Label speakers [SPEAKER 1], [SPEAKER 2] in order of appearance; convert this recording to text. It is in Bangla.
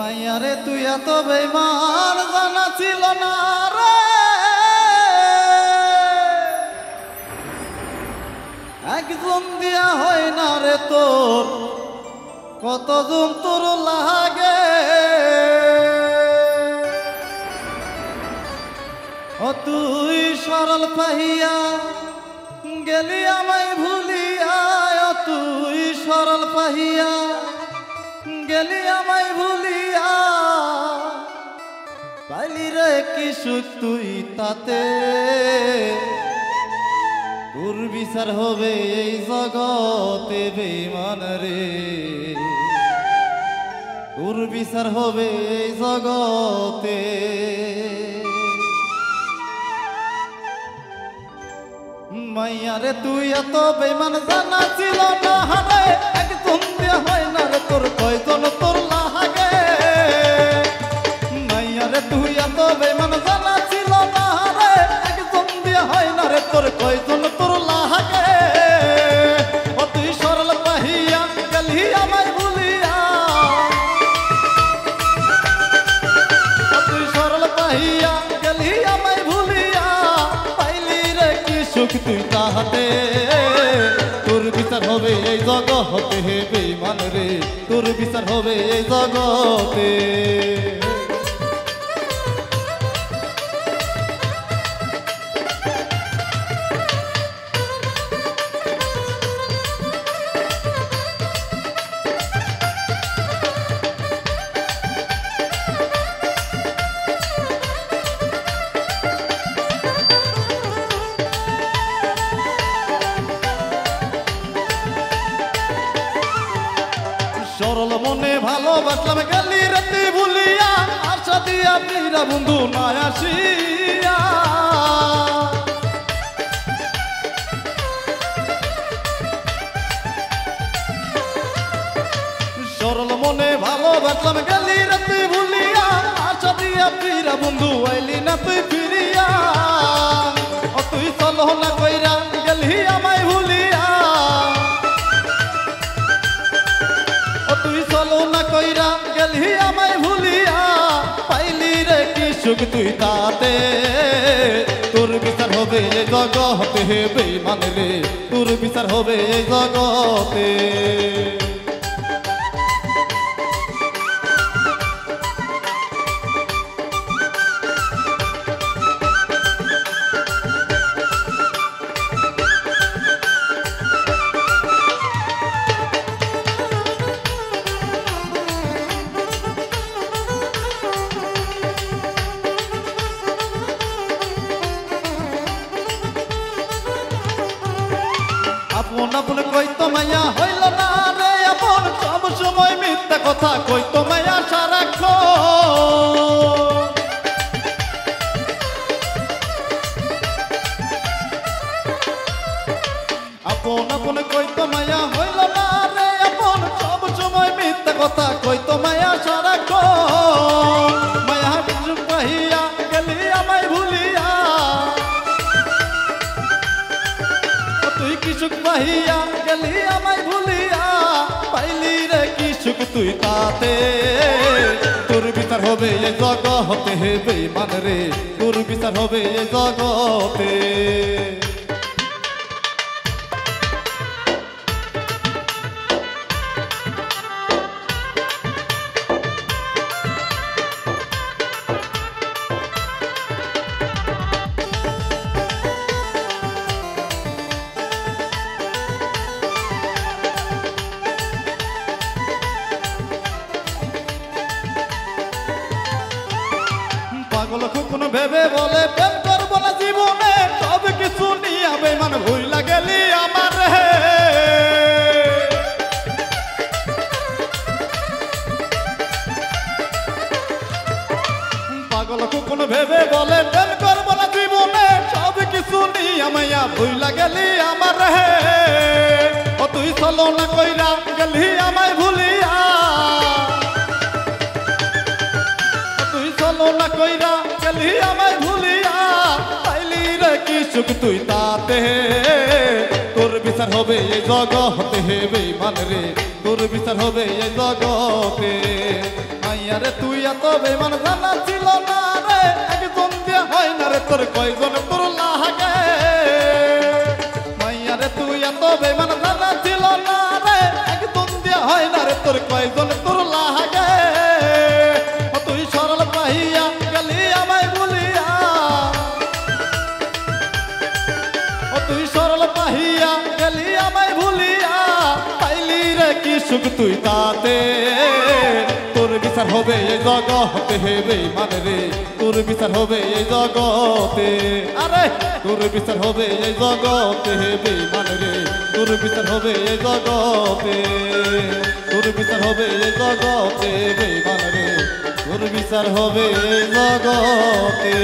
[SPEAKER 1] মাইয়ারে তুই এত বেইমান জানা ছিল না রে, একজন দিয়া হয় না রে তোর, কতজন তোর লাগে। ও তুই সরল পাহিয়া গেলি আমায় ভুলিয়া, ও তুই সরল পাহিয়া গেলি আমায় ভুলিয়া, পাইলি রে কি সুখ তুই তাতে, তোর বিচার হবে এই জগতে বেঈমান রে, তোর বিচার হবে এই জগতে। মাইয়ারে তুই এত বেঈমান জানা ছিল না রে, একজন দিয়া হয় না রে তোর, কয়জন তোর লাগে। মাইয়ারে তুই এত বেঈমান জানা ছিল না রে, একজন দিয়া হয় না রে তোর, কয়জন তোর লাগে। ও তুই সরল পাহিয়া গেলি আমায় ভুলিয়া, ও তুই সরল পাহিয়া গেলি আমায় ভুলিয়া, পাইলি রে কি সুখ তুই তাহাতে, তোর বিচার হবে এই জগতে হে বেঈমান রে, তোর বিচার হবে এই জগতে। সরল মনে ভালোবাসলাম গেলি রাতে ভুলিয়া, আশা দিয়া ফিরা বন্ধু না আসিয়া। সরল মনে ভালোবাসলাম গেলি রাতে ভুলিয়া, আশা দিয়া ফিরা বন্ধু আইলি না তুই ফিরিয়া। ও তুই চলো না কইরা গেলি আমায় ভুলিয়া, তুই চলো না কইরা গেলি আমায় ভুলিয়া, পাইলি রে কি সুখ তুই তাতে, তোর বিচার হবে এই জগতে হে বেঈমান রে, তোর বিচার হবে এই জগতে। আপন আপন কইতো মায়া হইল না রে আপন, সব সময় মিথ্যা কথা কইতো মায়া সারাক্ষণ। আপন আপন কইতো মায়া হইল না রে আপন, সব সময় মিথ্যা কথা কইতো মায়া সারাক্ষণ। মায়া কিছু পাহিয়া গেলি আমায় ভুলিয়া, তুই কি সুখ পাহিয়া গেলি আমায় ভুলিয়া, পাইলি রে কি সুখ তুই তাতে, তোর বিচার হবে এই জগতে হে বেঈমান রে, তোর বিচার হবে এই জগতে। পাগল খুকুন ভেবে বলে প্রেম করবো না জীবনে, সব কিছু নিয়ে বেঈমান ভুইলা গেলি আমার হে। পাগল খুকুন ভেবে বলে প্রেম করবো না জীবনে, সব কিছু নিয়ে মাইয়া ভুইলা গেলি আমার হে। ও তুই চলো না কইরা গেলি আমায় ভুলিয়া, তুই চলো না কইরা গেলি আমায় ভুলিয়া, পাইলি রে কি সুখ তুই তাতে, তোর বিচার বিচার হবে এই জগতে বেঈমান রে তোর বিচার হবে এই জগতে মাইয়া রে তুই এত বেঈমান জানা ছিল না রে একজন দিয়ে হয় না রে তোর কয়জন তোর লাগে মাইয়া রে তুই এত বেঈমান জানা ছিল না রে একজন দিয়ে হয় না রে তোর কয়জন তোর লাগে তুই সরল পাহিয়া গেলি আমায় ভুলিয়া তুই সরল পাহিয়া গেলি আমায় ভুলিয়া পাইলি রে কি সুখ তুই তাতে তোর বিচার হবে এই জগতে বেঈমান রে তোর বিচার হবে এই জগতে আরে তোর বিচার হবে এই জগতে বেঈমান রে তোর বিচার হবে এই জগতে তোর বিচার হবে এই জগতে বেঈমান রে তোর বিচার হবে এই জগতে